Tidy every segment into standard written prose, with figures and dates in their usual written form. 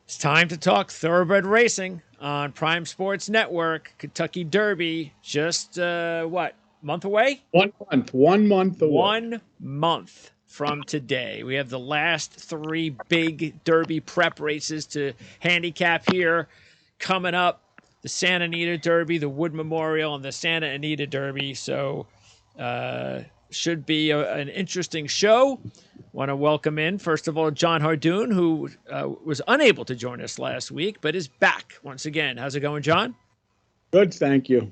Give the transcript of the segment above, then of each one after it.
It's time to talk thoroughbred racing on Prime Sports Network. Kentucky Derby, just month away? 1 month. 1 month away. 1 month from today. We have the last three big Derby prep races to handicap here coming up. The Santa Anita Derby, the Wood Memorial, and the Santa Anita Derby. So should be an interesting show. Want to welcome in, first of all, Jon Hardoon, who was unable to join us last week, but is back once again. How's it going, Jon? Good, thank you.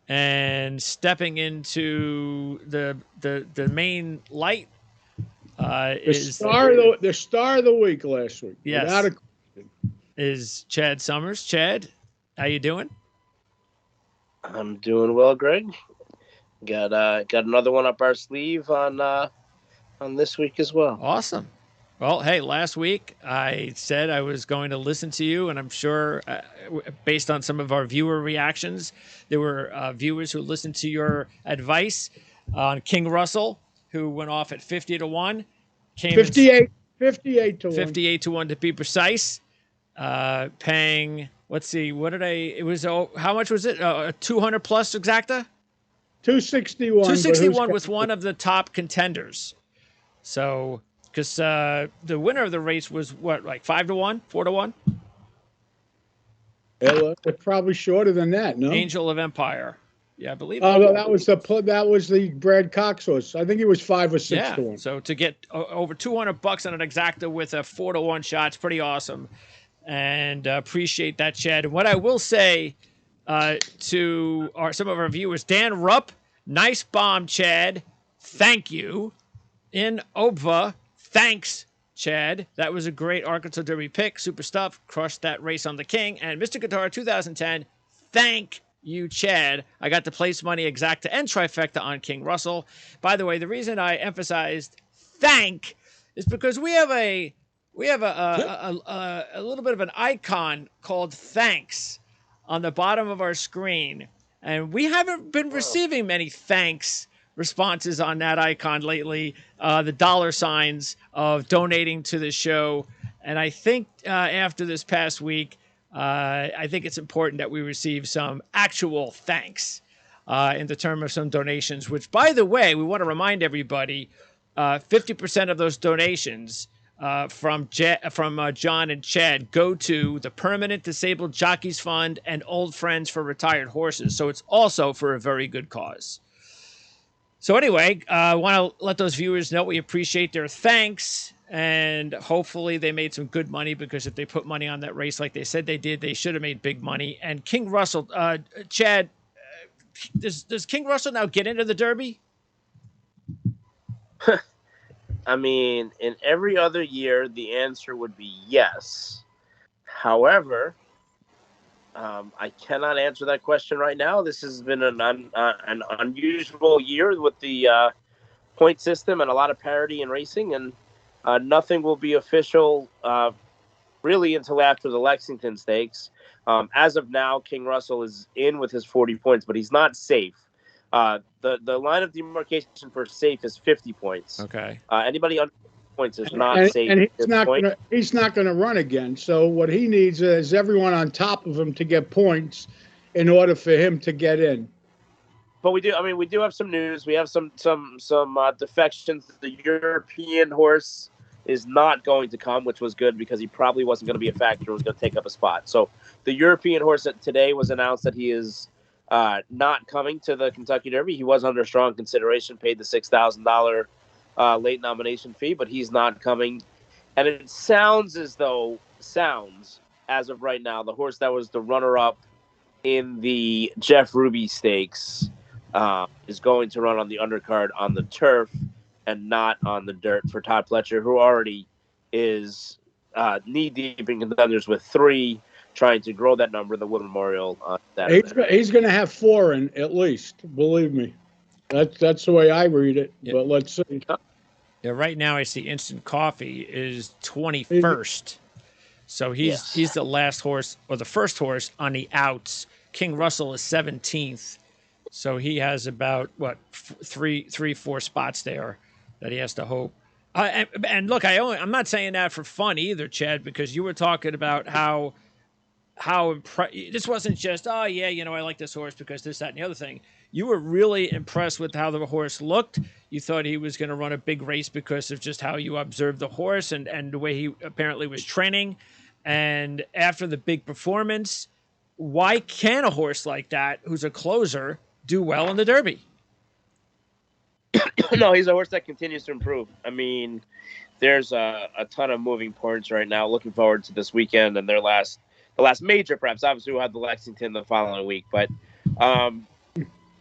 And stepping into the main light the star of the week last week. Yes, without a question, is Chad Summers. Chad, how you doing? I'm doing well, Greg. Got another one up our sleeve on this week as well. Awesome. Well, hey, last week I said I was going to listen to you, and I'm sure based on some of our viewer reactions, there were viewers who listened to your advice on King Russell, who went off at 50-1. 58 to 1. 58 to 1 to be precise. Paying, let's see, how much was it? 200 plus exacta? 261. 261 with one of the top contenders. So, because the winner of the race was what, like 5-1, 4-1? It's probably shorter than that. No, Angel of Empire. Yeah, I believe. Oh, that was the Brad Cox horse. I think he was 5 or 6 to 1. So to get over $200 on an exacta with a 4-1 shot, it's pretty awesome, and appreciate that, Chad. And what I will say to some of our viewers, Dan Rupp, nice bomb, Chad. Thank you. In Obva, thanks, Chad. That was a great Arkansas Derby pick. Super stuff. Crushed that race on the King. And Mr. Guitar 2010, thank you, Chad. I got the place money exacta and trifecta on King Russell. By the way, the reason I emphasized thank is because we have a little bit of an icon called thanks on the bottom of our screen, and we haven't been receiving many thanks responses on that icon lately. The dollar signs of donating to the show, and I think after this past week, I think it's important that we receive some actual thanks in the term of some donations, which, by the way, we want to remind everybody, 50% of those donations from John and Chad go to the Permanent Disabled Jockeys Fund and Old Friends for Retired Horses. So it's also for a very good cause. So anyway, I want to let those viewers know we appreciate their thanks. And hopefully they made some good money, because if they put money on that race like they said they did, they should have made big money. And King Russell, Chad, does King Russell now get into the Derby? I mean, in every other year, the answer would be yes. However, I cannot answer that question right now. This has been an unusual year with the point system and a lot of parity in racing, and nothing will be official really until after the Lexington Stakes. As of now, King Russell is in with his 40 points, but he's not safe. The line of demarcation for safe is 50 points. Okay. Anybody under points is not safe. And he's not going to run again. So what he needs is everyone on top of him to get points in order for him to get in. But we do have some news. We have some defections. The European horse is not going to come, which was good, because he probably wasn't going to be a factor. It was going to take up a spot. So the European horse that today was announced that he is not coming to the Kentucky Derby. He was under strong consideration, paid the $6,000 late nomination fee, but he's not coming. And it sounds as of right now, the horse that was the runner-up in the Jeff Ruby Stakes is going to run on the undercard on the turf and not on the dirt for Todd Pletcher, who already is knee-deep in contenders with 3, trying to grow that number, the Wood Memorial. He's going to have 4 in, at least, believe me. That's the way I read it, yeah. But let's see. Yeah, right now I see Instant Coffee is 21st. So he's the last horse, or the first horse on the outs. King Russell is 17th. So he has about, 3-4 spots there that he has to hope And look, I'm not saying that for fun either, Chad, because you were talking about how this wasn't just, oh yeah, I like this horse because this, that, and the other thing. You were really impressed with how the horse looked. You thought he was going to run a big race because of just how you observed the horse and the way he apparently was training. And after the big performance, why can a horse like that, who's a closer, do well in the Derby? No, he's a horse that continues to improve. I mean, there's a ton of moving parts right now. Looking forward to this weekend and the last major preps. Obviously, we'll have the Lexington the following week. But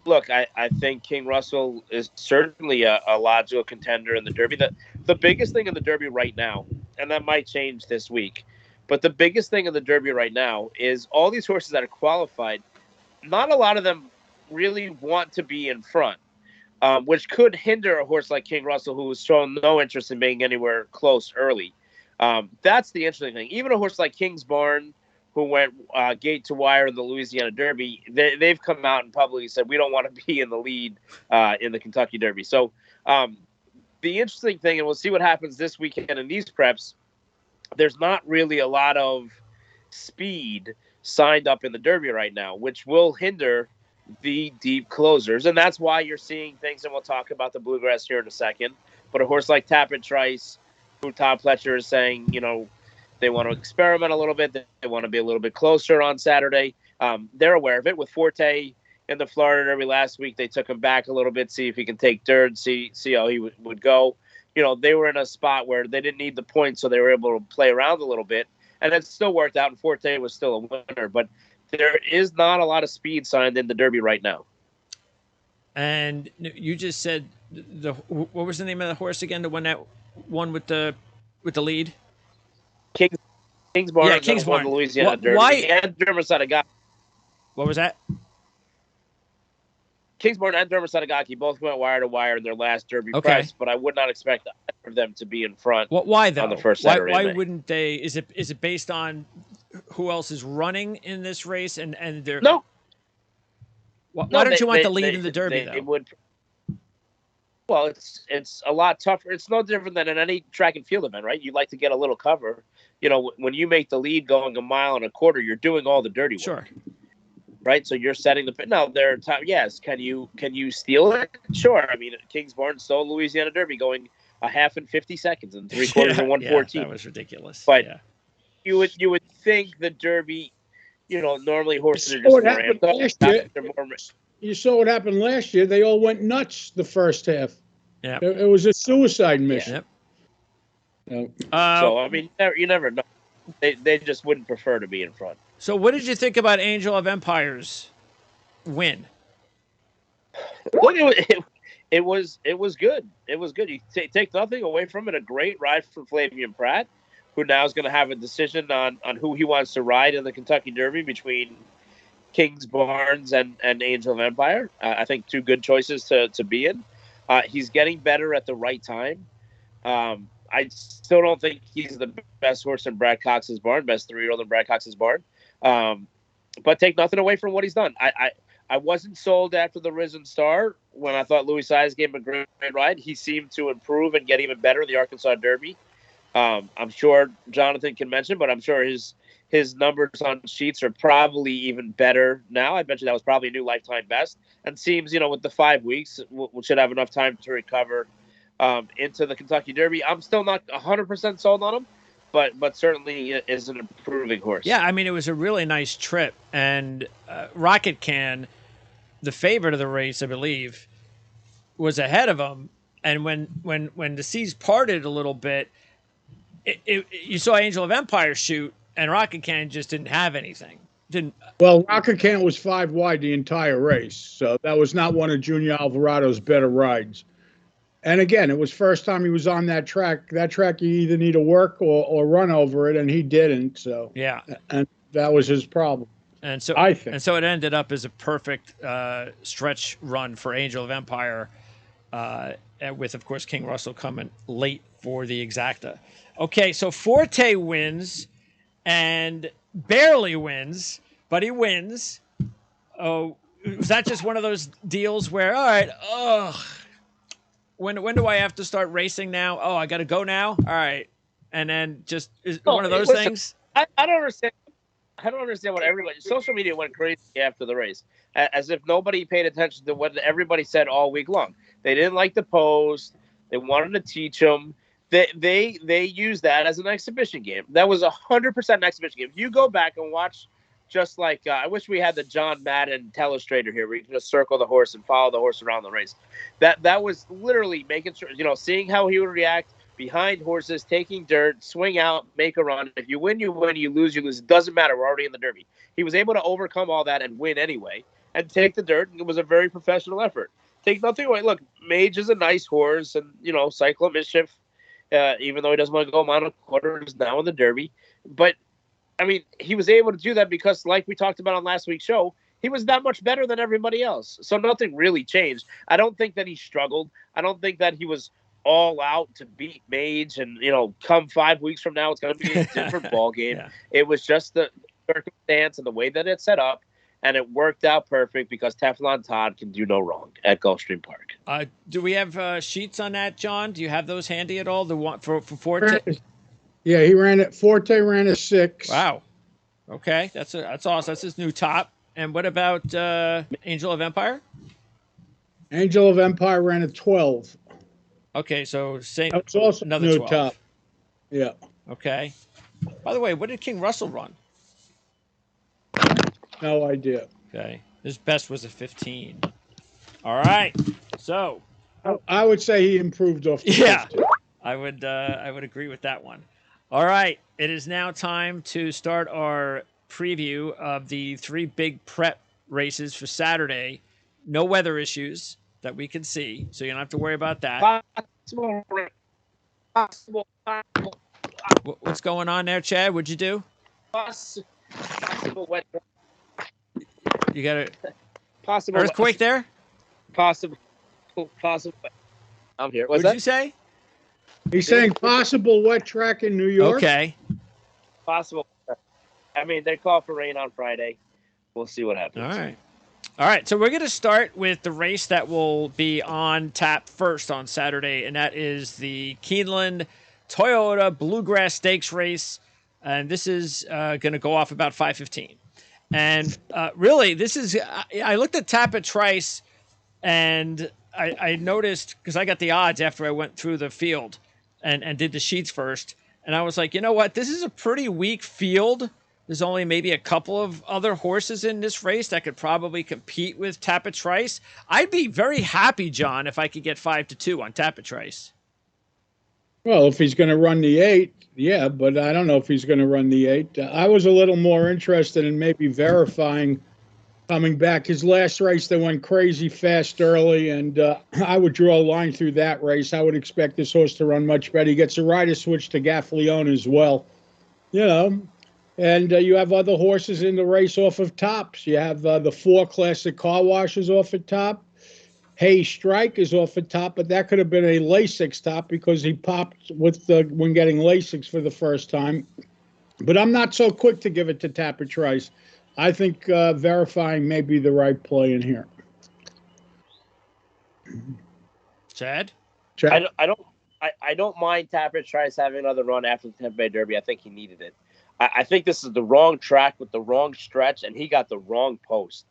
look, I think King Russell is certainly a logical contender in the Derby. The biggest thing in the Derby right now, and that might change this week, but the biggest thing in the Derby right now is all these horses that are qualified, not a lot of them really want to be in front. Which could hinder a horse like King Russell, who has shown no interest in being anywhere close early. That's the interesting thing. Even a horse like King's Barn, who went gate to wire in the Louisiana Derby, they've come out and publicly said, we don't want to be in the lead in the Kentucky Derby. So the interesting thing, and we'll see what happens this weekend in these preps, there's not really a lot of speed signed up in the Derby right now, which will hinder the deep closers, and that's why you're seeing things, and we'll talk about the Bluegrass here in a second, but a horse like Tapit Trice, who Todd Pletcher is saying, they want to experiment a little bit, they want to be a little bit closer on Saturday. They're aware of it. With Forte in the Florida Derby last week, they took him back a little bit, see if he can take third, see how he would go. They were in a spot where they didn't need the points, so they were able to play around a little bit, and it still worked out, and Forte was still a winner, but there is not a lot of speed signed in the Derby right now. And you just said what was the name of the horse again? The one that won with the lead? King's Barn. Yeah, King's Barn. The Louisiana Derby. Why? And Dermot Sadagaki. What was that? King's Barn and Dermot Sadagaki both went wire to wire in their last Derby press, but I would not expect either of them to be in front. Why though? On the first Saturday. Why wouldn't they? Is it based on who else is running in this race and they're no? Why don't you want the lead in the Derby though? It would. Well, it's a lot tougher. It's no different than in any track and field event, right? You like to get a little cover. When you make the lead going a mile and a quarter, you're doing all the dirty work. Sure. Right, so you're setting the pit. Now there are times. Yes, can you steal it? Sure. I mean, King's Barn stole Louisiana Derby going a half in 50 seconds and 3/4 in 1:14. That was ridiculous. But you would think the Derby, normally horses are just more amped up. You saw what happened last year. They all went nuts the first half. Yeah, it was a suicide mission. Yep. So I mean, you never know. They just wouldn't prefer to be in front. So what did you think about Angel of Empire's win? Look, it was good. It was good. You take nothing away from it. A great ride from Flavian Pratt, who now is going to have a decision on who he wants to ride in the Kentucky Derby between King's Barnes and Angel of Empire. I think two good choices to be in. He's getting better at the right time. I still don't think he's the best horse in Brad Cox's barn, best 3-year-old in Brad Cox's barn. But take nothing away from what he's done. I wasn't sold after the Risen Star when I thought Louis Size gave him a great ride. He seemed to improve and get even better in the Arkansas Derby. I'm sure Jonathan can mention, but I'm sure his numbers on sheets are probably even better now. I bet you that was probably a new lifetime best. And seems, with the 5 weeks, we should have enough time to recover into the Kentucky Derby. I'm still not 100% sold on him, but certainly is an improving horse. Yeah, I mean, it was a really nice trip. And Rocket Can, the favorite of the race, I believe, was ahead of him. And when the seas parted a little bit, you saw Angel of Empire shoot, and Rocket Can just didn't have anything. Well, Rocket Can was 5 wide the entire race, so that was not one of Junior Alvarado's better rides. And again, it was first time he was on that track. That track, you either need to work or run over it, and he didn't. So yeah, and that was his problem. And so I think, and so it ended up as a perfect stretch run for Angel of Empire, with of course King Russell coming late for the exacta. Okay, so Forte wins, and barely wins, but he wins. Oh, was that just one of those deals where, all right, when do I have to start racing now? Oh, I got to go now. All right, and then just is No, one of those listen, things. I don't understand. I don't understand what everybody. Social media went crazy after the race, as if nobody paid attention to what everybody said all week long. They didn't like the post. They wanted to teach them. They used that as an exhibition game. That was 100% an exhibition game. If you go back and watch, just like I wish we had the John Madden telestrator here, where you can just circle the horse and follow the horse around the race. That was literally making sure, seeing how he would react behind horses, taking dirt, swing out, make a run. If you win, you win. You lose, you lose. It doesn't matter. We're already in the Derby. He was able to overcome all that and win anyway, and take the dirt. And it was a very professional effort. Take nothing away. Look, Mage is a nice horse, and Cyclo Mischief, even though he doesn't want to go mile and a quarter, is now in the Derby. But I mean, he was able to do that because, like we talked about on last week's show, he was that much better than everybody else. So nothing really changed. I don't think that he struggled. I don't think that he was all out to beat Mage, and come 5 weeks from now it's going to be a different ball game. Yeah. It was just the circumstance and the way that it's set up, and it worked out perfect because Teflon Todd can do no wrong at Gulfstream Park. Do we have sheets on that, John? Do you have those handy at all? The one for Forte? Yeah, he ran it. Forte ran a 6. Wow. Okay, that's awesome. That's his new top. And what about Angel of Empire? Angel of Empire ran a 12. Okay, so same. That was also another new 12. top. Yeah. Okay. By the way, what did King Russell run? No idea. Okay, his best was a 15. All right, so I would say he improved off the 15. I would agree with that one. All right, it is now time to start our preview of the 3 big prep races for Saturday. No weather issues that we can see, so you don't have to worry about that. Possible. What's going on there, Chad? What'd you do? Possible wet. You got a Possible earthquake there? Possible. I'm here. What'd you say? He's saying possible wet track in New York. Okay. Possible. I mean, they call for rain on Friday. We'll see what happens. All right. So we're going to start with the race that will be on tap first on Saturday, and that is the Keeneland Toyota Bluegrass Stakes race. And this is going to go off about 5:15. And really, this is I looked at Tapit Trice, and I noticed, because I got the odds after I went through the field and did the sheets first. And I was like, you know what? This is a pretty weak field. There's only maybe a couple of other horses in this race that could probably compete with Tapit Trice. I'd be very happy, John, if I could get 5-2 on Tapit Trice. Well, if he's going to run the 8, yeah, but I don't know if he's going to run the 8. I was a little more interested in maybe verifying coming back. His last race, they went crazy fast early, and I would draw a line through that race. I would expect this horse to run much better. He gets a rider switch to Gaffleone as well, and you have other horses in the race off of tops. You have the 4 classic car washes off at top. Hey Strike is off the top, but that could have been a Lasix top because he popped when getting Lasix for the first time. But I'm not so quick to give it to Tapit Trice. I think verifying may be the right play in here. Chad? I don't mind Tapit Trice having another run after the Tampa Bay Derby. I think he needed it. I think this is the wrong track with the wrong stretch, and he got the wrong post.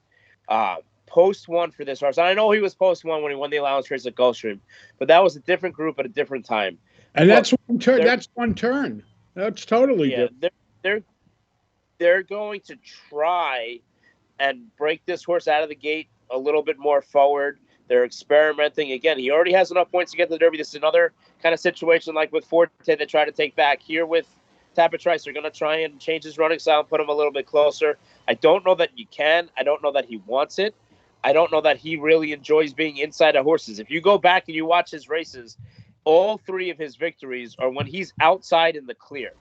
Post 1 for this horse. And I know he was post 1 when he won the allowance race at Gulfstream, but that was a different group at a different time. And that's one turn. That's one turn. That's totally different. They're going to try and break this horse out of the gate a little bit more forward. They're experimenting. Again, he already has enough points to get to the Derby. This is another kind of situation like with Forte they try to take back. Here with Tapit Trice, they're going to try and change his running style and put him a little bit closer. I don't know that you can. I don't know that he wants it. I don't know that he really enjoys being inside of horses. If you go back and you watch his races, all 3 of his victories are when he's outside in the clear.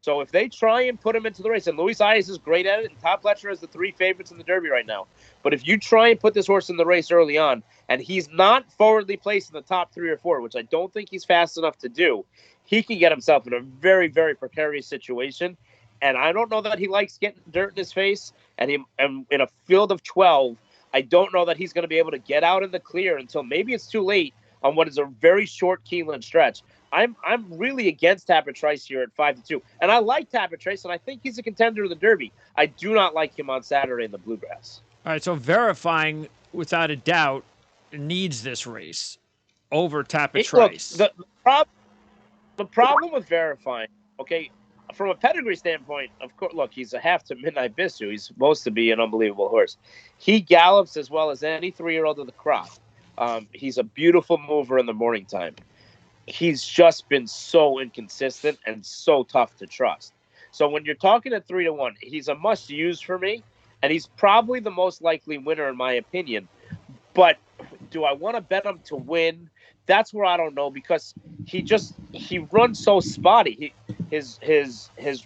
So if they try and put him into the race, and Luis Ayes is great at it, and Todd Pletcher has the 3 favorites in the Derby right now. But if you try and put this horse in the race early on, and he's not forwardly placed in the top 3 or 4, which I don't think he's fast enough to do, he can get himself in a very, very precarious situation. And I don't know that he likes getting dirt in his face. And in a field of 12, I don't know that he's going to be able to get out in the clear until maybe it's too late on what is a very short Keeneland stretch. I'm really against Tapper Trice here at 5-2, and I like Tapper Trice, and I think he's a contender in the Derby. I do not like him on Saturday in the Bluegrass. All right, so Verifying, without a doubt, needs this race over Look, Tapatrice. the problem with Verifying, okay, from a pedigree standpoint, of course, look, he's a half to Midnight Bissu. He's supposed to be an unbelievable horse. He gallops as well as any 3-year-old of the crop. He's a beautiful mover in the morning time. He's just been so inconsistent and so tough to trust. So when you're talking at 3-1, he's a must use for me, and he's probably the most likely winner in my opinion. But do I want to bet him to win? That's where I don't know, because he runs so spotty. His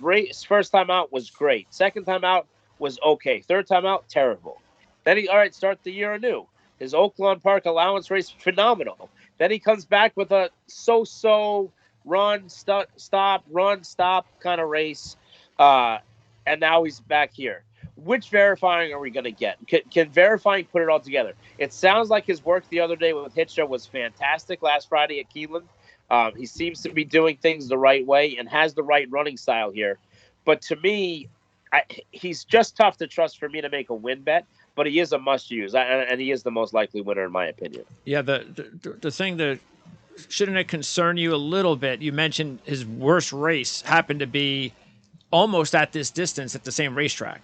race first time out was great. Second time out was okay. Third time out, terrible. Then start the year anew. His Oaklawn Park allowance race, phenomenal. Then he comes back with a so-so run, stop, run, stop kind of race. And now he's back here. Which Verifying are we going to get? Can Verifying put it all together? It sounds like his work the other day with Hitcher was fantastic last Friday at Keeneland. He seems to be doing things the right way and has the right running style here. But to me, he's just tough to trust for me to make a win bet. But he is a must-use, and he is the most likely winner in my opinion. Yeah, the thing that shouldn't it concern you a little bit? You mentioned his worst race happened to be almost at this distance at the same racetrack.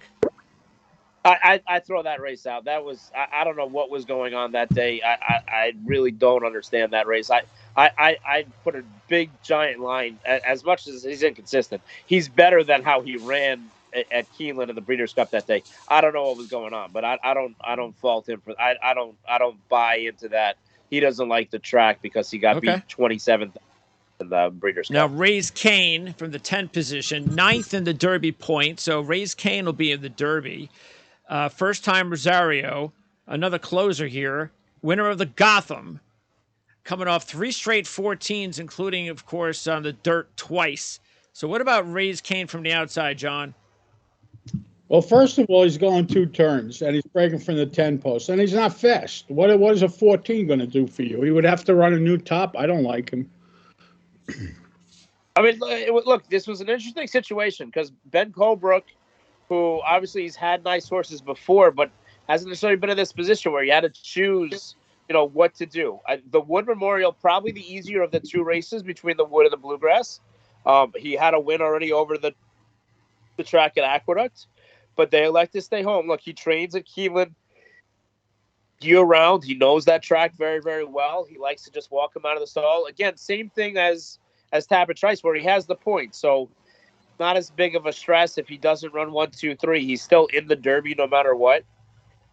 I throw that race out. That was I don't know what was going on that day. I really don't understand that race. I put a big giant line. As much as he's inconsistent, he's better than how he ran at Keeneland in the Breeders' Cup that day. I don't know what was going on, but I don't fault him for. I don't buy into that. He doesn't like the track because he got beat 27th in the Breeders' Cup. Now Raise Cane from the 10th position, 9th in the Derby point. So Raise Cane will be in the Derby. First time Rosario, another closer here, winner of the Gotham, coming off 3 straight 14s, including, of course, on the dirt twice. So what about Raise Cane from the outside, John? Well, first of all, he's going 2 turns, and he's breaking from the 10 post, and he's not fast. What is a 14 going to do for you? He would have to run a new top. I don't like him. I mean, look, this was an interesting situation because Ben Colebrook, who obviously he's had nice horses before, but hasn't necessarily been in this position where he had to choose, what to do. The Wood Memorial, probably the easier of the 2 races between the Wood and the Bluegrass. He had a win already over the track at Aqueduct, but they elect to stay home. Look, he trains at Keeneland year-round. He knows that track very, very well. He likes to just walk him out of the stall. Again, same thing as Tapper Trice, where he has the points. So not as big of a stress if he doesn't run 1, 2, 3. He's still in the Derby no matter what.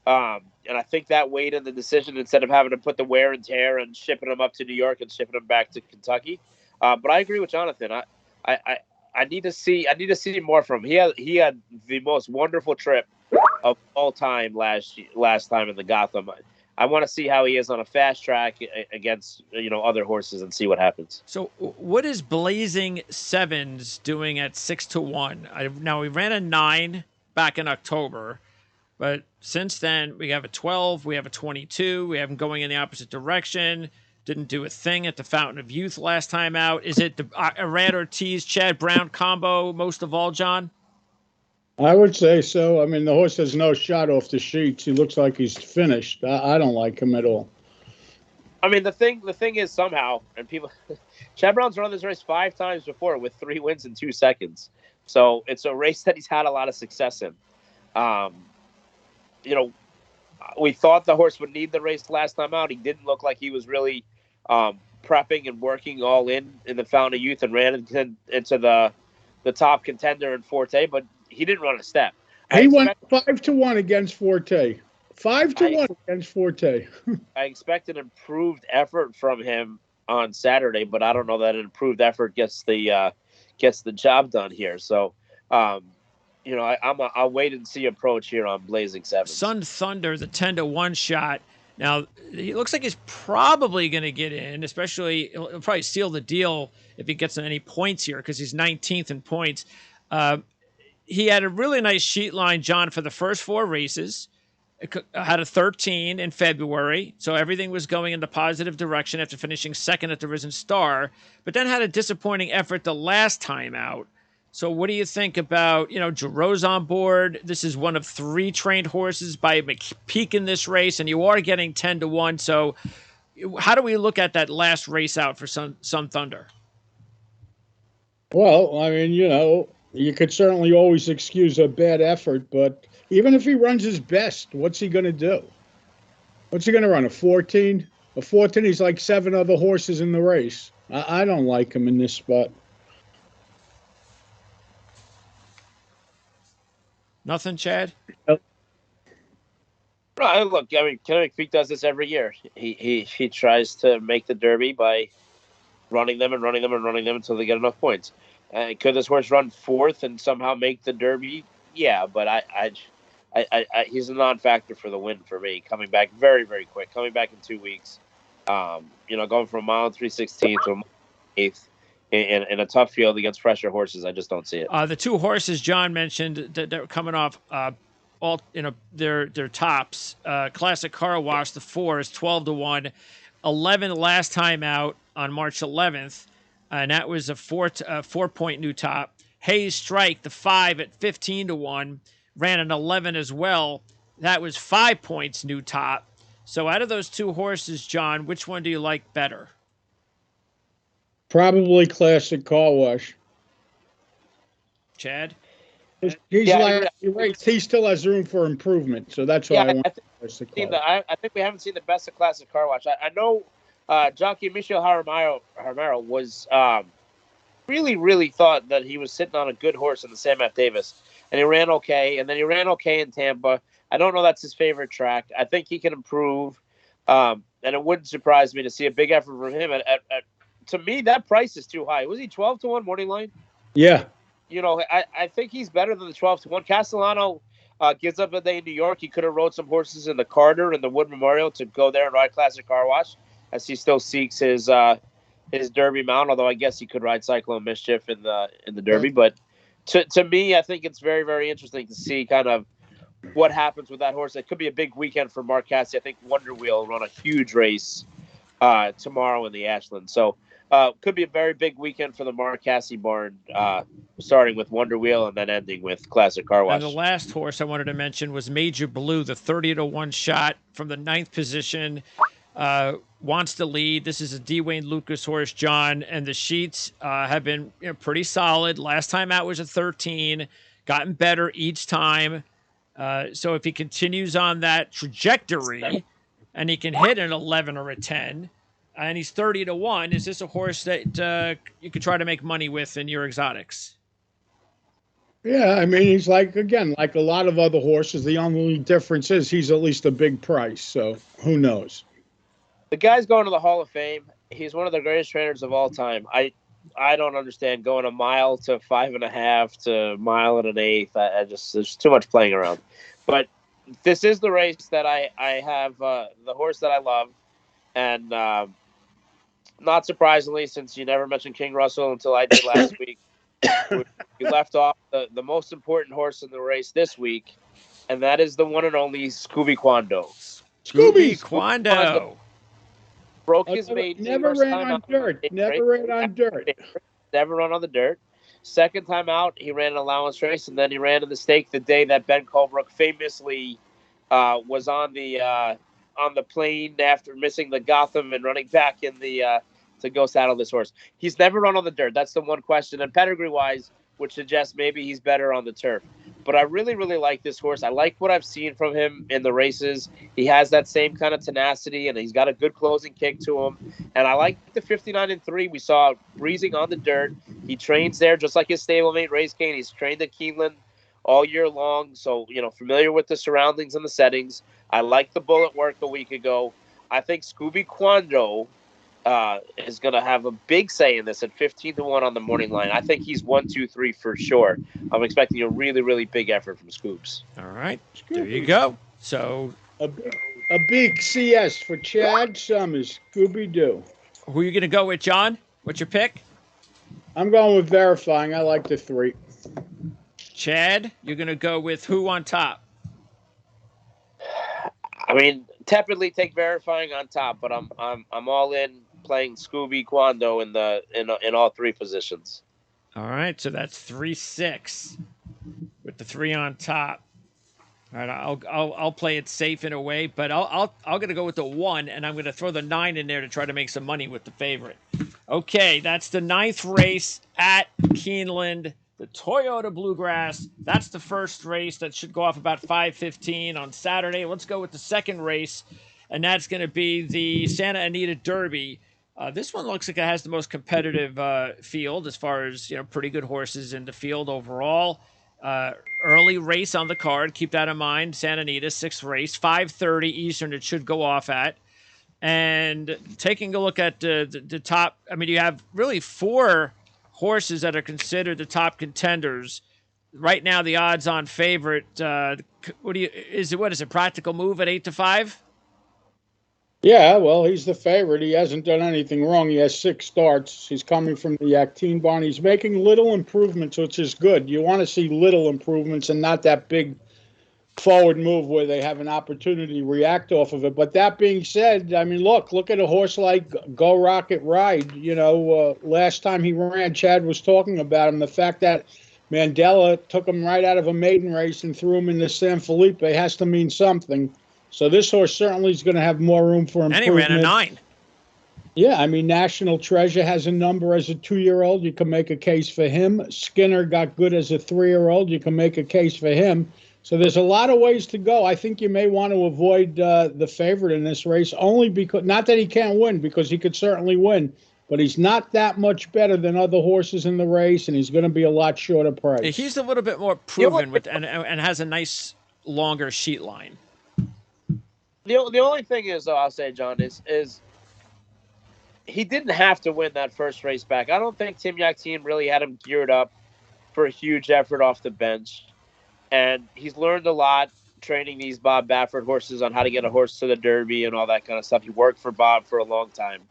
And I think that weighed in the decision instead of having to put the wear and tear and shipping him up to New York and shipping him back to Kentucky. But I agree with Jonathan. I need to see more from him. He had the most wonderful trip of all time last time in the Gotham. I want to see how he is on a fast track against other horses and see what happens. So what is Blazing Sevens doing at 6-1? Now we ran a 9 back in October, but since then we have a 12, we have a 22, we have him going in the opposite direction. Didn't do a thing at the Fountain of Youth last time out. Is it the Arad Ortiz, Chad Brown combo most of all, John? I would say so. I mean, the horse has no shot off the sheets. He looks like he's finished. I don't like him at all. I mean, the thing is somehow, and people, Chad Brown's run this race 5 times before with 3 wins in 2 seconds. So it's a race that he's had a lot of success in. We thought the horse would need the race last time out. He didn't look like he was really prepping and working all in the Fountain of Youth and ran into the top contender in Forte, but he didn't run a step. He went 5-1 against Forte. 5-1 against Forte. I expect an improved effort from him on Saturday, but I don't know that an improved effort gets the job done here. So, I'm a wait and see approach here on Blazing Sevens. Sun Thunder, the 10-1 shot. Now, he looks like he's probably going to get in, especially he'll probably seal the deal if he gets any points here because he's 19th in points. He had a really nice sheet line, John, for the first 4 races. had a 13 in February, so everything was going in the positive direction after finishing second at the Risen Star, but then had a disappointing effort the last time out. So what do you think about, Giroux's on board? This is one of 3 trained horses by McPeak in this race, and you are getting 10-1. So how do we look at that last race out for Sun Thunder? Well, I mean, you could certainly always excuse a bad effort, but even if he runs his best, what's he going to do? What's he going to run, a 14? A 14, he's like 7 other horses in the race. I don't like him in this spot. Nothing, Chad? Right, look, I mean, Ken McPeak does this every year. He tries to make the Derby by running them until they get enough points. Could this horse run 4th and somehow make the Derby? Yeah, but I he's a non-factor for the win for me. Coming back very, very quick. Coming back in 2 weeks. Going from a mile and 3/16 to a mile and 8th in a tough field against fresher horses. I just don't see it. The 2 horses John mentioned that were coming off all their tops. Classic Car Wash, the 4 is 12-1, 11 last time out on March 11th, and that was a 4-point new top. Hayes Strike, the 5 at 15-1, ran an 11 as well. That was 5 points new top. So out of those 2 horses, John, which one do you like better? Probably Classic Car Wash. Chad? He still has room for improvement, so that's why I want Classic Car Wash. I think we haven't seen the best of Classic Car Wash. I know jockey Michel Jaramillo was really, really thought that he was sitting on a good horse in the Sam F. Davis, and he ran okay, and then he ran okay in Tampa. I don't know that's his favorite track. I think he can improve, and it wouldn't surprise me to see a big effort from him. To me, that price is too high. Was he 12-1 morning line? Yeah. I think he's better than the 12-1. Castellano gives up a day in New York. He could have rode some horses in the Carter and the Wood Memorial to go there and ride Classic Car Wash, as he still seeks his Derby mount. Although I guess he could ride Cyclone Mischief in the Derby. But to me, I think it's very, very interesting to see kind of what happens with that horse. It could be a big weekend for Mark Casse. I think Wonder Wheel will run a huge race tomorrow in the Ashland. So could be a very big weekend for the Mark Casse barn, starting with Wonder Wheel and then ending with Classic Car Wash. And the last horse I wanted to mention was Major Blue, the 30-1 shot from the 9th position. Wants to lead. This is a D. Wayne Lucas horse, John, and the sheets have been pretty solid. Last time out was a 13, gotten better each time. So if he continues on that trajectory and he can hit an 11 or a 10, and he's 30-1, is this a horse that you could try to make money with in your exotics? Yeah, I mean, he's like a lot of other horses. The only difference is he's at least a big price, so who knows? The guy's going to the Hall of Fame. He's one of the greatest trainers of all time. I don't understand going a mile to 5.5 to a mile and an eighth. There's too much playing around. But this is the race that I have, the horse that I love. And not surprisingly, since you never mentioned King Russell until I did last week, we left off the most important horse in the race this week, and that is the one and only Scooby Quando. Scooby Quando broke his maiden. Never ran on dirt. Never ran on dirt. Never run on the dirt. Second time out, he ran an allowance race, and then he ran in the stake the day that Ben Colebrook famously was on the plane after missing the Gotham and running back in the to go saddle this horse. He's never run on the dirt. That's the one question. And pedigree-wise, would suggest maybe he's better on the turf. But I really, really like this horse. I like what I've seen from him in the races. He has that same kind of tenacity, and he's got a good closing kick to him. And I like the 59-3. We saw breezing on the dirt. He trains there just like his stablemate, Race Kane. He's trained at Keeneland all year long. So, familiar with the surroundings and the settings. I like the bullet work a week ago. I think Scooby Quando is going to have a big say in this at 15-1 on the morning line. I think he's 1, 2, 3 for sure. I'm expecting a really, really big effort from Scoobs. All right, there you go. So a big CS for Chad Summers. Scooby Doo. Who are you going to go with, John? What's your pick? I'm going with Verifying. I like the 3. Chad, you're going to go with who on top? I mean, tepidly take verifying on top, but I'm all in playing Scooby Quando in all three positions. All right, so that's 3-6 with the 3 on top. All right, I'll play it safe in a way, but I'm gonna go with the 1, and I'm gonna throw the 9 in there to try to make some money with the favorite. Okay, that's the 9th race at Keeneland, the Toyota Bluegrass. That's the first race that should go off about 5:15 on Saturday. Let's go with the second race, and that's going to be the Santa Anita Derby. This one looks like it has the most competitive field as far as pretty good horses in the field overall. Early race on the card. Keep that in mind. Santa Anita, 6th race, 5:30 Eastern. It should go off at. And taking a look at the top, I mean, you have really 4 horses that are considered the top contenders. Right now, the odds-on favorite. What is it? Practical Move at 8-5. Yeah, well, he's the favorite. He hasn't done anything wrong. He has 6 starts. He's coming from the Actine barn. He's making little improvements, which is good. You want to see little improvements and not that big forward move where they have an opportunity to react off of it. But that being said, I mean, look at a horse like Go Rocket Ride. Last time he ran, Chad was talking about him, the fact that Mandela took him right out of a maiden race and threw him into San Felipe has to mean something. So this horse certainly is going to have more room for improvement. And he ran a 9. Yeah, I mean, National Treasure has a number as a 2-year-old. You can make a case for him. Skinner got good as a 3-year-old. You can make a case for him. So there's a lot of ways to go. I think you may want to avoid the favorite in this race, only because, not that he can't win, because he could certainly win, but he's not that much better than other horses in the race, and he's going to be a lot shorter price. He's a little bit more proven and has a nice longer sheet line. The only thing is, though, I'll say, John, is he didn't have to win that first race back. I don't think Tim Yakteen really had him geared up for a huge effort off the bench. And he's learned a lot training these Bob Baffert horses on how to get a horse to the Derby and all that kind of stuff. He worked for Bob for a long time.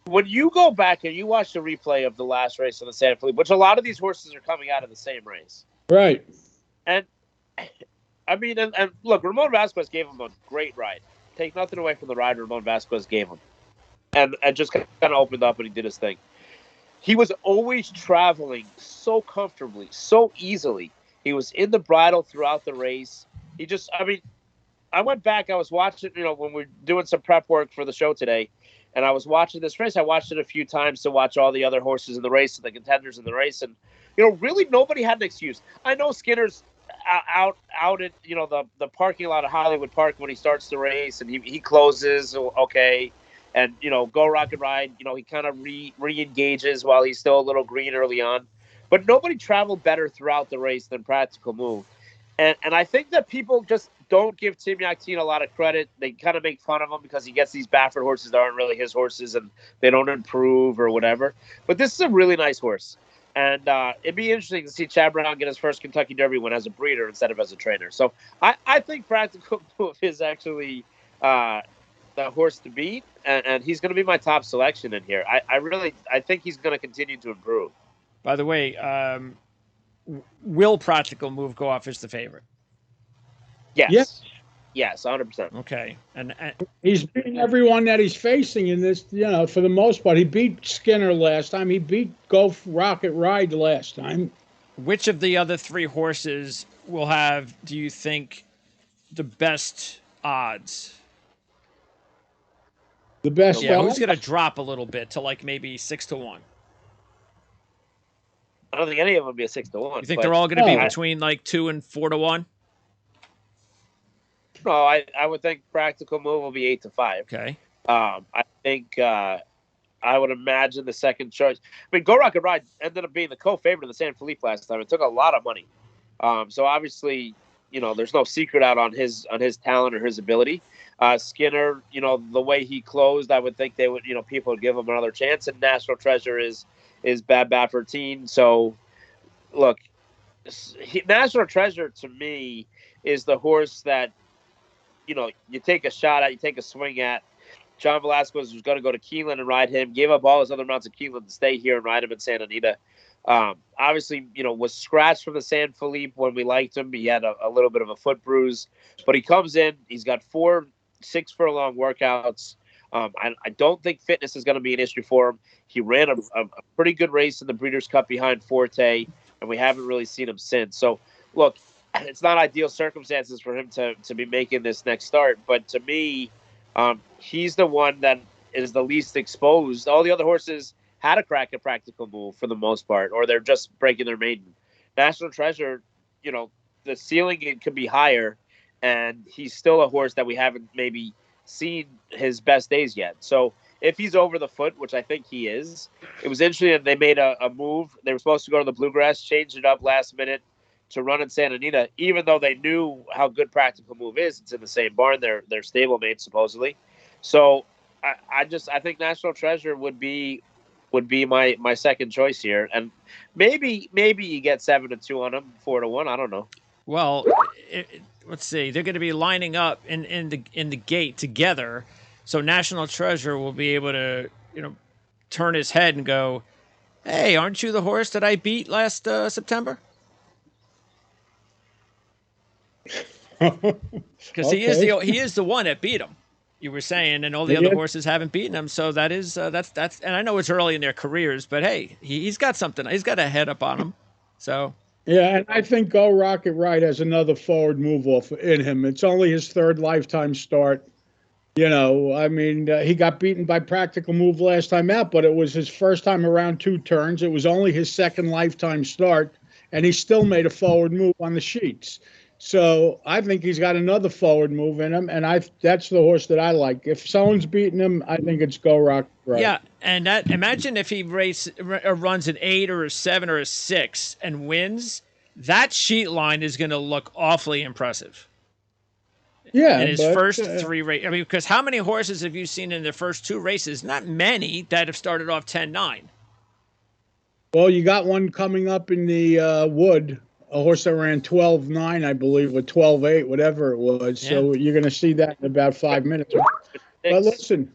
When you go back and you watch the replay of the last race on the San Felipe, which a lot of these horses are coming out of the same race. Right. And I mean, and look, Ramon Vasquez gave him a great ride. Take nothing away from the ride Ramon Vasquez gave him. And just kind of opened up and he did his thing. He was always traveling so comfortably, so easily. He was in the bridle throughout the race. I went back, I was watching, when we're doing some prep work for the show today, and I was watching this race. I watched it a few times to watch all the other horses in the race and the contenders in the race. And, really nobody had an excuse. I know Skinner's out at the parking lot of Hollywood Park when he starts the race and he closes, okay, and Go Rocket Ride, he kind of re-engages while he's still a little green early on, but nobody traveled better throughout the race than Practical Move, and I think that people just don't give Tim Yakteen a lot of credit. They kind of make fun of him because he gets these Baffert horses that aren't really his horses and they don't improve or whatever, but this is a really nice horse. And it'd be interesting to see Chad Brown get his first Kentucky Derby win as a breeder instead of as a trainer. So I think Practical Move is actually the horse to beat, and he's going to be my top selection in here. I think he's going to continue to improve. By the way, will Practical Move go off as the favorite? Yes. Yes, 100%. Okay. And he's beating everyone that he's facing in this, for the most part. He beat Skinner last time. He beat Go Rocket Ride last time. Which of the other 3 horses will have, do you think, the best odds? The best odds? Who's going to drop a little bit to like maybe 6-1? I don't think any of them will be a 6-1. You think they're all going to be between like 2 and 4-1? No, I would think Practical Move will be 8-5. Okay. I think I would imagine the second choice. I mean, Go Rocket Ride ended up being the co-favorite of the San Felipe last time. It took a lot of money. So obviously, there's no secret out on his talent or his ability. Skinner, the way he closed, I would think they would, people would give him another chance. And National Treasure is Bad Baffertine. So, look, National Treasure to me is the horse that, you take a shot at, you take a swing at. John Velasquez was going to go to Keeneland and ride him, gave up all his other mounts at Keeneland to stay here and ride him in Santa Anita. Obviously, was scratched from the San Felipe when we liked him. He had a little bit of a foot bruise, but he comes in. He's got 4 6-furlong workouts. I don't think fitness is going to be an issue for him. He ran a pretty good race in the Breeders' Cup behind Forte, and we haven't really seen him since. So, look, it's not ideal circumstances for him to be making this next start. But to me, he's the one that is the least exposed. All the other horses had a crack at practical move for the most part, or they're just breaking their maiden. National Treasure, the ceiling could be higher, and he's still a horse that we haven't maybe seen his best days yet. So if he's over the foot, which I think he is, it was interesting that they made a move. They were supposed to go to the Bluegrass, changed it up last minute to run in Santa Anita, even though they knew how good practical move is. It's in the same barn. They're stablemate supposedly. So I think National Treasure would be my second choice here, and maybe you get 7-2 on him, 4-1. I don't know. Well, let's see. They're going to be lining up in the gate together, so National Treasure will be able to turn his head and go, "Hey, aren't you the horse that I beat last September?" Because he is the one that beat him. You were saying, and all the other horses haven't beaten him. So that's and I know it's early in their careers, but hey, he's got something. He's got a head up on him. So yeah, and I think Go Rocket Ride has another forward move off in him. It's only his 3rd lifetime start. I mean, he got beaten by practical move last time out, but it was his first time around 2 turns. It was only his 2nd lifetime start, and he still made a forward move on the sheets. So I think he's got another forward move in him, and that's the horse that I like. If someone's beating him, I think it's Go Rock. Right. Yeah, and imagine if he runs an 8 or a 7 or a 6 and wins. That sheet line is going to look awfully impressive. Yeah, in his first 3 races. I mean, because how many horses have you seen in their first 2 races? Not many that have started off 10-9. Well, you got one coming up in the Wood. A horse that ran 12-9, I believe, or 12-8, whatever it was. Yeah. So you're going to see that in about 5 minutes. But listen,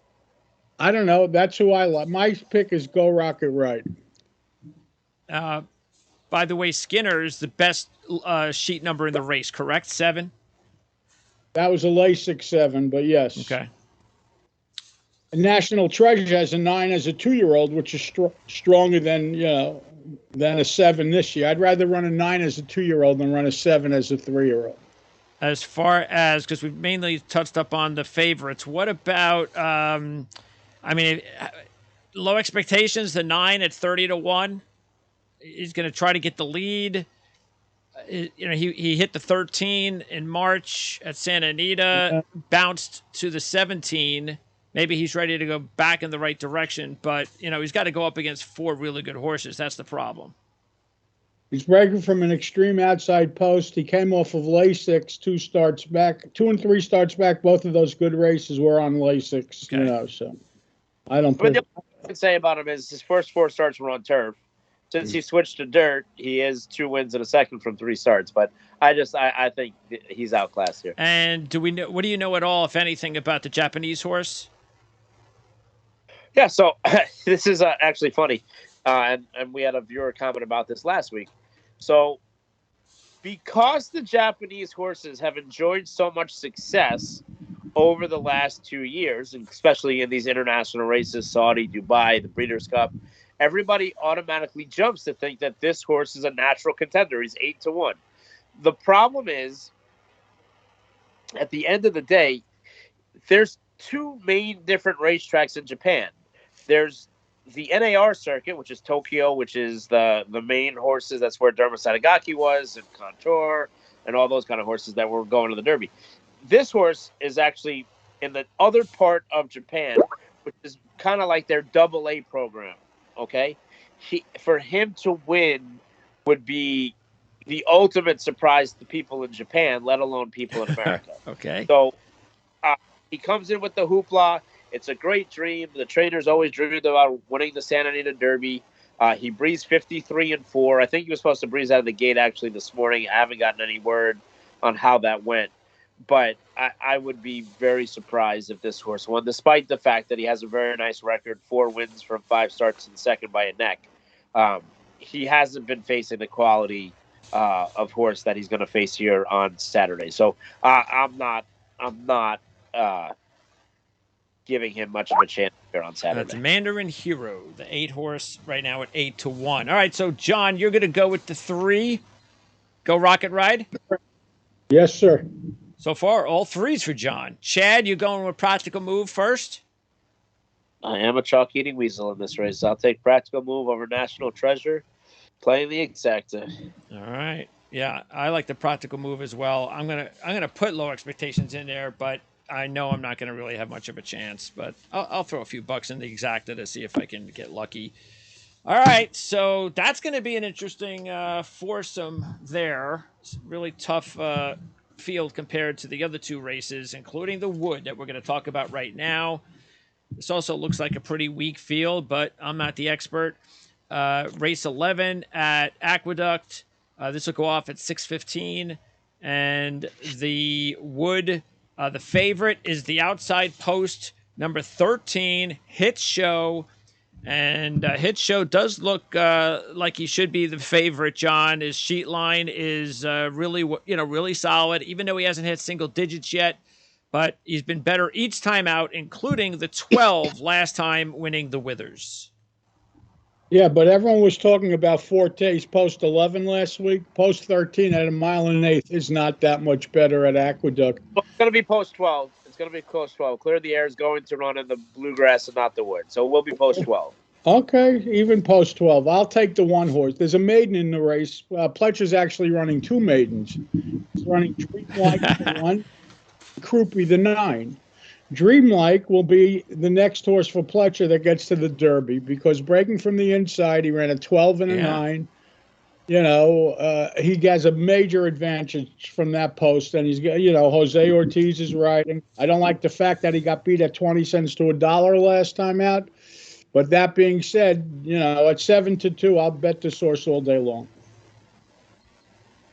I don't know. That's who I like. My pick is Go Rocket Ride. By the way, Skinner is the best sheet number in the race, correct? 7? That was a LASIK 7, but yes. Okay. National Treasure has a 9 as a 2-year-old, which is stronger than a 7 this year. I'd rather run a 9 as a 2-year-old than run a 7 as a 3-year-old. As far as, because we've mainly touched up on the favorites, what about, low expectations, the 9 at 30-1? He's going to try to get the lead. He hit the 13 in March at Santa Anita, bounced to the 17. Maybe he's ready to go back in the right direction, but, he's got to go up against 4 really good horses. That's the problem. He's breaking from an extreme outside post. He came off of LASIKs 2 and 3 starts back. Both of those good races were on LASIKs, okay. So I don't think. But the only thing I can say about him is his first 4 starts were on turf. Since he switched to dirt, he is 2 wins and a second from 3 starts. But I think he's outclassed here. And what do you know at all, if anything, about the Japanese horse? Yeah, so this is actually funny, and we had a viewer comment about this last week. So because the Japanese horses have enjoyed so much success over the last 2 years, and especially in these international races, Saudi, Dubai, the Breeders' Cup, everybody automatically jumps to think that this horse is a natural contender. He's 8-1. The problem is, at the end of the day, there's 2 main different racetracks in Japan. There's the NAR circuit, which is Tokyo, which is the main horses. That's where Derma Satagaki was, and Contour, and all those kind of horses that were going to the Derby. This horse is actually in the other part of Japan, which is kind of like their AA program, okay? For him to win would be the ultimate surprise to people in Japan, let alone people in America. Okay. So he comes in with the hoopla. It's a great dream. The trainers always dreamed about winning the Santa Anita Derby. He breezed 53-4. I think he was supposed to breeze out of the gate actually this morning. I haven't gotten any word on how that went. But I would be very surprised if this horse won, despite the fact that he has a very nice record, 4 wins from 5 starts and second by a neck. he hasn't been facing the quality of horse that he's going to face here on Saturday. So I'm not giving him much of a chance here on That's Saturday. Mandarin Hero, the 8-horse right now at 8-1. All right, so John, you're going to go with the 3. Go Rocket Ride. Yes, sir. So far, all 3s for John. Chad, you going with Practical Move first? I am a chalk eating weasel in this race. I'll take Practical Move over National Treasure, playing the exacta. All right. Yeah, I like the Practical Move as well. I'm gonna put low expectations in there, but I know I'm not gonna really have much of a chance. But I'll throw a few bucks in the exacta to see if I can get lucky. All right, so that's going to be an interesting foursome there. It's a really tough field compared to the other 2 races, including the Wood that we're going to talk about right now. This also looks like a pretty weak field, but I'm not the expert. Race 11 at Aqueduct. This will go off at 6:15. And the Wood, the favorite is the outside post, number 13, Hit Show. And Hit Show does look like he should be the favorite, John. His sheet line is really solid, even though he hasn't hit single digits yet. But he's been better each time out, including the 12 last time winning the Withers. Yeah, but everyone was talking about Forte's post 11 last week. Post 13 at 1.125 is not that much better at Aqueduct. It's going to be post 12. It's going to be post 12. Clear the Air is going to run in the Bluegrass and not the Wood. So we'll be post 12. Okay, even post 12. I'll take the 1 horse. There's a maiden in the race. Pletcher's actually running 2 maidens. He's running Dreamlike the 1, Croupy the 9. Dreamlike will be the next horse for Pletcher that gets to the Derby because breaking from the inside, he ran a 12 and a 9. You know, he has a major advantage from that post, and he's got, Jose Ortiz is riding. I don't like the fact that he got beat at 20 cents to $1 last time out. But that being said, at 7-2, I'll bet this horse all day long.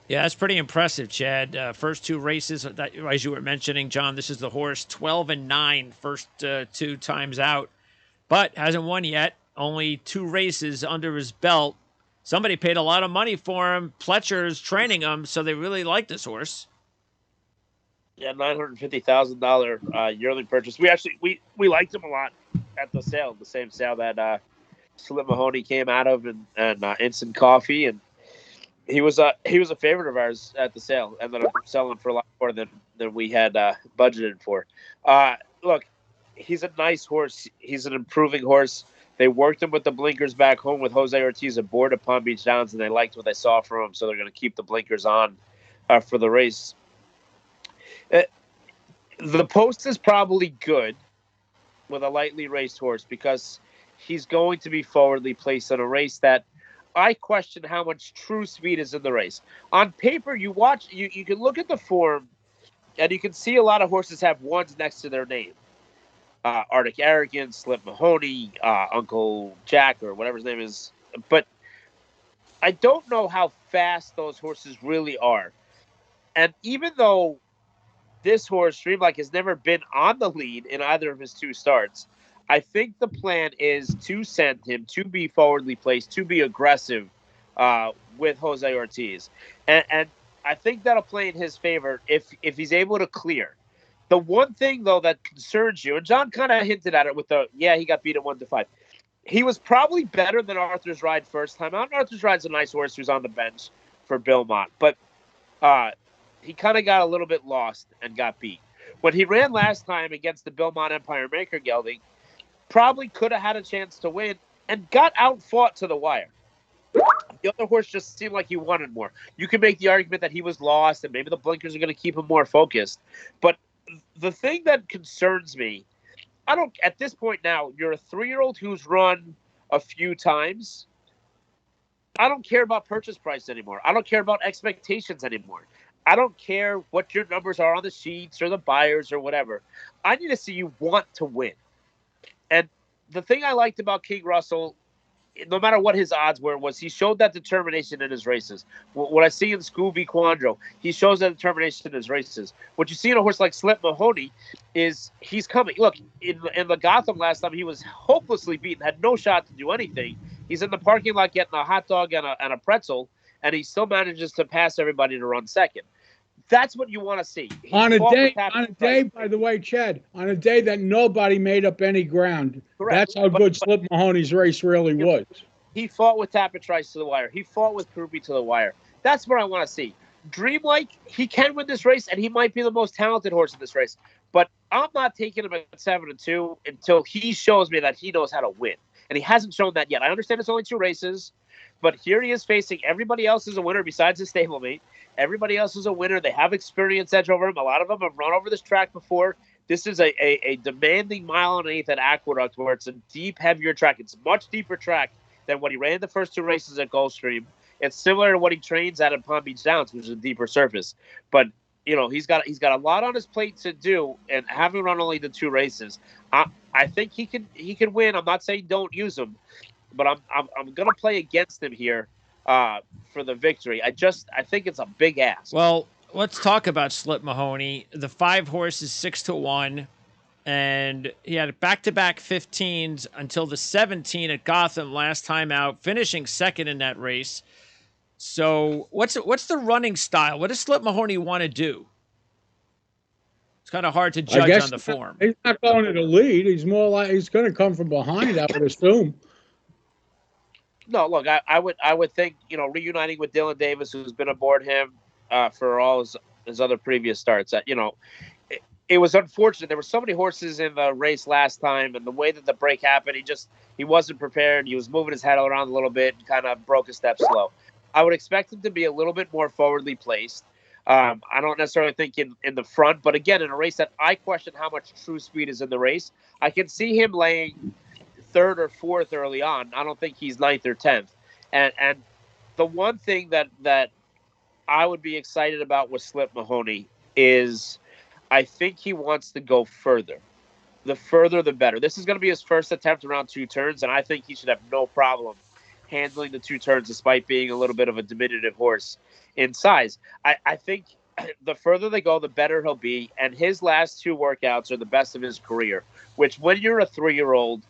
Yeah, that's pretty impressive, Chad. First 2 races, as you were mentioning, John, this is the horse 12 and 9, first 2 times out, but hasn't won yet. Only 2 races under his belt. Somebody paid a lot of money for him. Pletcher's training him, so they really like this horse. Yeah, $950,000 yearling purchase. We liked him a lot at the sale, the same sale that Slip Mahoney came out of, and Instant Coffee, and he was a favorite of ours at the sale, and ended up selling for a lot more than we had budgeted for. Look, he's a nice horse. He's an improving horse. They worked him with the blinkers back home with Jose Ortiz aboard at Palm Beach Downs, and they liked what they saw from him, so they're going to keep the blinkers on for the race. The post is probably good with a lightly raced horse because he's going to be forwardly placed in a race that I question how much true speed is in the race. On paper, you can look at the form, and you can see a lot of horses have 1s next to their name. Arctic Arrogance, Slip Mahoney, Uncle Jack, or whatever his name is. But I don't know how fast those horses really are. And even though this horse, Dreamlike, has never been on the lead in either of his 2 starts, I think the plan is to send him to be forwardly placed, to be aggressive with Jose Ortiz. And I think that'll play in his favor if he's able to clear. The one thing, though, that concerns you, and John kind of hinted at it with he got beat at 1-5. He was probably better than Arthur's Ride first time out. Arthur's Ride's a nice horse who's on the bench for Bill Mott. But he kind of got a little bit lost and got beat. When he ran last time against the Bill Mott Empire Maker gelding, probably could have had a chance to win and got outfought to the wire. The other horse just seemed like he wanted more. You can make the argument that he was lost and maybe the blinkers are going to keep him more focused. But the thing that concerns me, at this point now, you're a 3-year-old who's run a few times. I don't care about purchase price anymore. I don't care about expectations anymore. I don't care what your numbers are on the sheets or the buyers or whatever. I need to see you want to win. And the thing I liked about King Russell, no matter what his odds were, was he showed that determination in his races. What I see in Scooby Quandro, he shows that determination in his races. What you see in a horse like Slip Mahoney is he's coming. Look, in the Gotham last time, he was hopelessly beaten, had no shot to do anything. He's in the parking lot getting a hot dog and a pretzel, and he still manages to pass everybody to run second. That's what you want to see. On a day, by the way, Chad, on a day that nobody made up any ground. Correct. That's how good Slip Mahoney's race really was. He fought with Tapit Trice to the wire. He fought with Krupe to the wire. That's what I want to see. Dreamlike, he can win this race, and he might be the most talented horse in this race. But I'm not taking him at 7-2 until he shows me that he knows how to win. And he hasn't shown that yet. I understand it's only 2 races, but here he is facing everybody else is a winner besides his stablemate. Everybody else is a winner. They have experience edge over him. A lot of them have run over this track before. This is a demanding mile and an eighth at Aqueduct, where it's a deep, heavier track. It's a much deeper track than what he ran the first 2 races at Gulfstream. It's similar to what he trains at Palm Beach Downs, which is a deeper surface. But he's got a lot on his plate to do, and having run only the 2 races, I think he can win. I'm not saying don't use him, but I'm gonna play against him here for the victory. I think it's a big ask. Well, let's talk about Slip Mahoney. The 5 horses 6-1. And he had back-to-back 15s until the 17 at Gotham last time out, finishing second in that race. So what's the running style? What does Slip Mahoney want to do? It's kind of hard to judge on the form. He's not going to the lead. He's more like he's going to come from behind, I would assume. No, look, I would think, reuniting with Dylan Davis, who's been aboard him for all his other previous starts, it was unfortunate. There were so many horses in the race last time, and the way that the break happened, he wasn't prepared. He was moving his head around a little bit and kind of broke a step slow. I would expect him to be a little bit more forwardly placed. I don't necessarily think in the front, but again, in a race that I question how much true speed is in the race, I can see him laying 3rd or 4th early on. I don't think he's 9th or 10th. And the one thing that I would be excited about with Slip Mahoney is I think he wants to go further. The further, the better. This is going to be his first attempt around 2 turns, and I think he should have no problem handling the 2 turns despite being a little bit of a diminutive horse in size. I think the further they go, the better he'll be, and his last 2 workouts are the best of his career, which when you're a 3-year-old,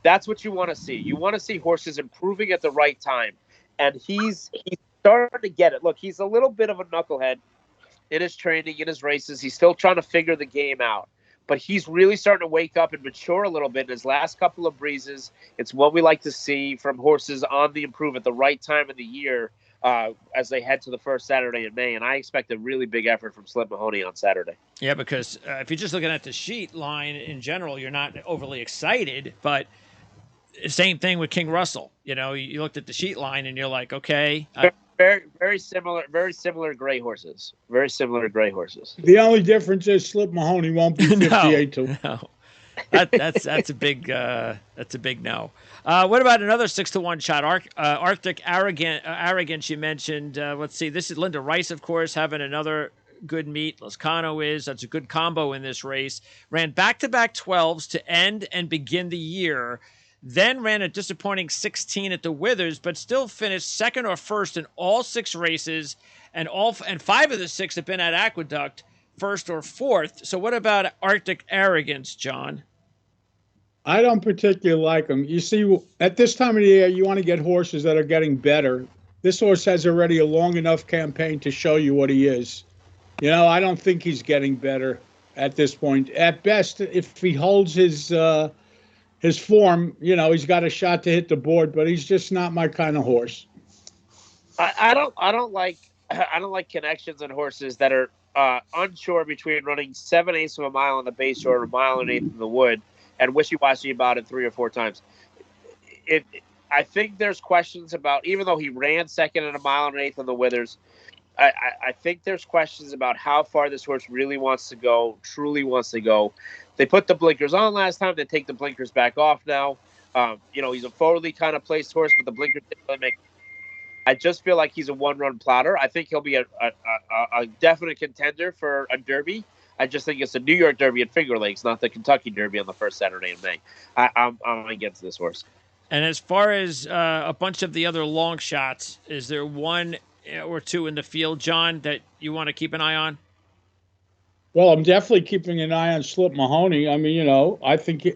that's what you want to see. You want to see horses improving at the right time, and he's starting to get it. Look, he's a little bit of a knucklehead in his training, in his races. He's still trying to figure the game out. But he's really starting to wake up and mature a little bit in his last couple of breezes. It's what we like to see from horses on the improve at the right time of the year as they head to the first Saturday in May. And I expect a really big effort from Slip Mahoney on Saturday. Yeah, because if you're just looking at the sheet line in general, you're not overly excited. But same thing with King Russell. You looked at the sheet line and you're like, okay. Very similar gray horses. Very similar gray horses. The only difference is Slip Mahoney won't be 58 no. That's a big no. What about another 6-1 shot? Arctic Arrogance you mentioned. Let's see. This is Linda Rice, of course, having another good meet. Lascano that's a good combo in this race. Ran back-to-back 12s to end and begin the year. Then ran a disappointing 16 at the Withers, but still finished 2nd or 1st in all 6 races, and 5 of the 6 have been at Aqueduct, 1st or 4th. So what about Arctic Arrogance, John? I don't particularly like him. You see, at this time of the year, you want to get horses that are getting better. This horse has already a long enough campaign to show you what he is. I don't think he's getting better at this point. At best, if he holds his form, he's got a shot to hit the board, but he's just not my kind of horse. I don't like connections in horses that are unsure between running 7/8 of a mile on the base shore or a mile and 1/8 in the wood and wishy-washy about it 3 or 4 times. I think there's questions about, even though he ran 2nd in a mile and 1/8 on the Withers, I think there's questions about how far this horse really wants to go, truly wants to go. They put the blinkers on last time. They take the blinkers back off now. He's a forwardly kind of placed horse, but the blinkers didn't really make. I just feel like he's a one-run plotter. I think he'll be a definite contender for a Derby. I just think it's a New York Derby at Finger Lakes, not the Kentucky Derby on the first Saturday in May. I'm against this horse. And as far as a bunch of the other long shots, is there one or two in the field, John, that you want to keep an eye on? Well, I'm definitely keeping an eye on Slip Mahoney. I mean, I think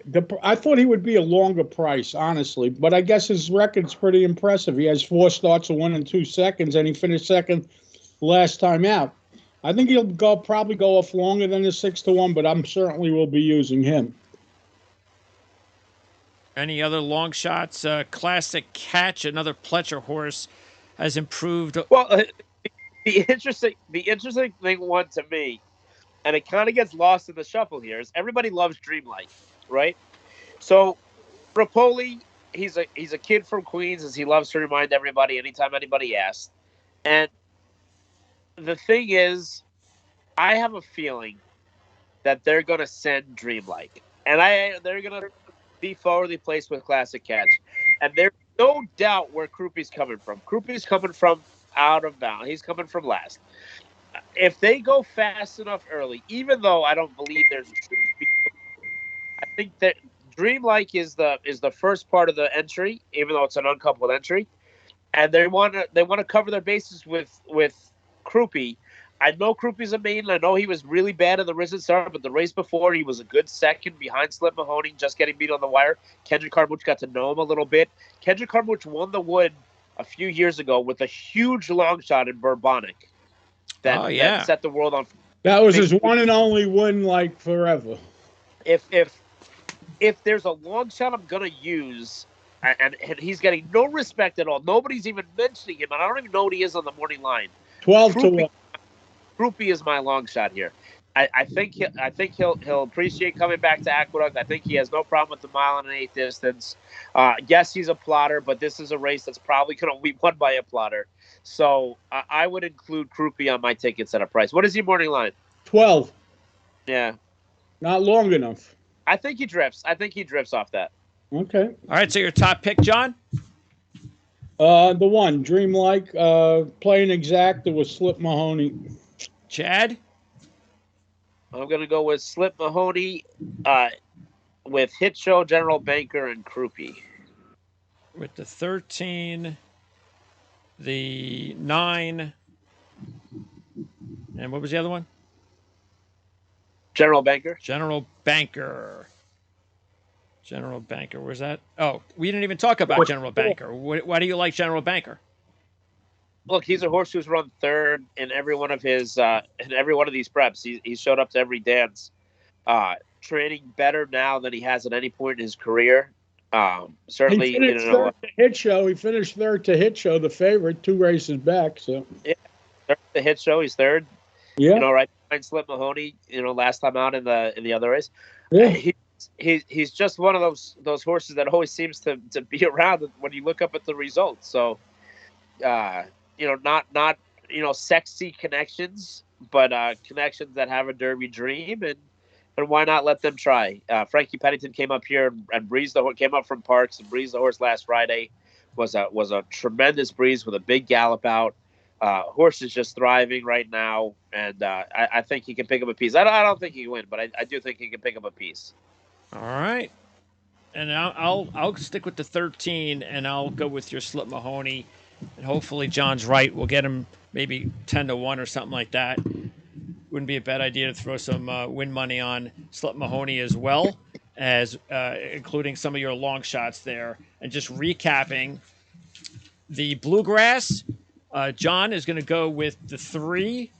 I thought he would be a longer price, honestly, but I guess his record's pretty impressive. He has 4 starts, a win in 2 seconds, and he finished second last time out. I think he'll probably go off longer than the 6-1, but I'm certainly will be using him. Any other long shots? Classic Catch, another Pletcher horse, has improved. Well, the interesting thing one to me, and it kind of gets lost in the shuffle here, is everybody loves Dreamlight, right? So Rapoli, he's a kid from Queens, as he loves to remind everybody anytime anybody asks. And the thing is, I have a feeling that they're going to send Dreamlight, and they're going to be forwardly placed with Classic Catch. And there's no doubt where Krupe's coming from. Krupe's coming from out of bounds. He's coming from last. If they go fast enough early, even though I don't believe there's, I think that Dreamlike is the first part of the entry, even though it's an uncoupled entry, and they want to cover their bases with Krupe. I know Krupe's a maiden. I know he was really bad in the Risen Star, but the race before he was a good second behind Slip Mahoney, just getting beat on the wire. Kendrick Carmouche got to know him a little bit. Kendrick Carmouche won the Wood a few years ago with a huge long shot in Bourbonic that set the world on fire. That was his one and only win, like, forever. If there's a long shot I'm gonna use, and he's getting no respect at all. Nobody's even mentioning him, and I don't even know what he is on the morning line. 12-1. Krupe is my long shot here. I think he'll appreciate coming back to Aqueduct. I think he has no problem with the 1 1/8 distance. Yes, he's a plotter, but this is a race that's probably going to be won by a plotter. So I would include Krupe on my tickets at a price. What is your morning line? 12. Yeah. Not long enough. I think he drifts. Off that. Okay. All right, so your top pick, John? The one, Dreamlike, playing exact, it was Slip Mahoney. Chad? I'm going to go with Slip Mahoney with Hit Show, General Banker, and Krupe. With the 13, the 9, and what was the other one? General Banker. General Banker. Where's that? Oh, we didn't even talk about General Banker. Why do you like General Banker? Look, he's a horse who's run third in every one of his in every one of these preps. He showed up to every dance, training better now than he has at any point in his career. Certainly, he finished third to Hit Show. He finished third to Hit Show, the favorite, 2 races back. So yeah, third to Hit Show, he's third. Yeah, right behind Slip Mahoney. Last time out in the other race. Yeah. He's just one of those horses that always seems to be around when you look up at the results. So, not sexy connections, but connections that have a Derby dream, and why not let them try? Frankie Pennington came up here and came up from Parks and breezed the horse last Friday. Was a tremendous breeze with a big gallop out. Horse is just thriving right now, and I think he can pick up a piece. I don't think he can win, but I do think he can pick up a piece. All right, and I'll stick with the 13, and I'll go with your Slip Mahoney, and hopefully John's right. We'll get him maybe 10-1 or something like that. Wouldn't be a bad idea to throw some win money on Slip Mahoney as well as including some of your long shots there. And just recapping the Bluegrass, John is going to go with the 3.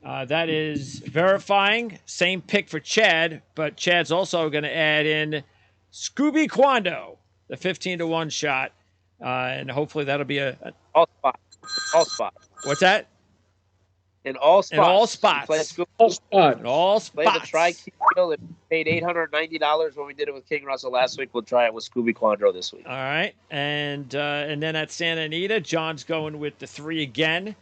That is verifying. Same pick for Chad, but Chad's also going to add in Scooby Quando, the 15-1 shot, and hopefully that'll be all spots. What's that? In all spots. In all spots. In all spots. Play the Tri-Key. It paid $890 when we did it with King Russell last week. We'll try it with Scooby Quandro this week. All right, and then at Santa Anita, John's going with the 3 again.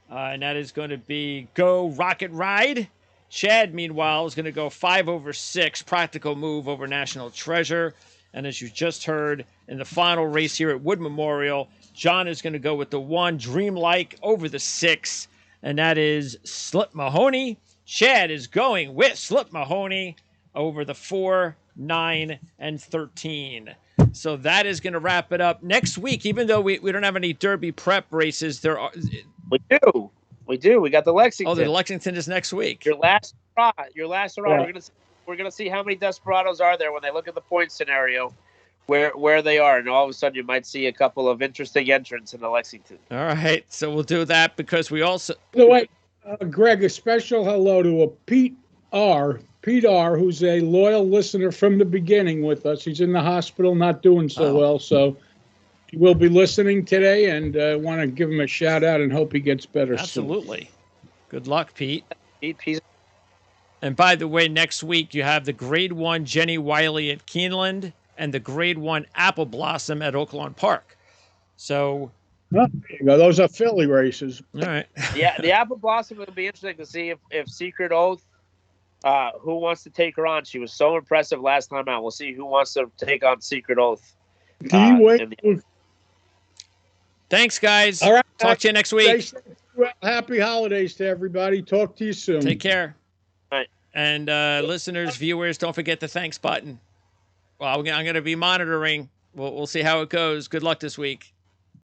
And that is going to be Go Rocket Ride. Chad, meanwhile, is going to go 5/6, Practical Move over National Treasure. And as you just heard, in the final race here at Wood Memorial, John is going to go with the 1, Dreamlike, over the 6. And that is Slip Mahoney. Chad is going with Slip Mahoney over the 4, 9, and 13. So that is going to wrap it up. Next week, even though we don't have any Derby prep races, there are... We do. We got the Lexington. Oh, the Lexington is next week. Your last hurrah. Your last hurrah. Yeah. We're gonna see how many Desperados are there when they look at the point scenario, where they are, and all of a sudden you might see a couple of interesting entrants in the Lexington. All right, so we'll do that because we also. By the way, Greg, a special hello to Pete R. Pete R., who's a loyal listener from the beginning with us. He's in the hospital, not doing so well, so he will be listening today, and I want to give him a shout out and hope he gets better soon. Absolutely. Good luck, Pete. He's And by the way, next week you have the Grade 1 Jenny Wiley at Keeneland and the Grade 1 Apple Blossom at Oaklawn Park. So, Oh, there you go. Those are Philly races. all right. yeah, the Apple Blossom will be interesting to see if Secret Oath, who wants to take her on. She was so impressive last time out. We'll see who wants to take on Secret Oath. Thanks, guys. All right. Talk to you next week. Well, happy holidays to everybody. Talk to you soon. Take care. All right. And listeners, viewers, don't forget the thanks button. Well, I'm going to be monitoring. We'll see how it goes. Good luck this week.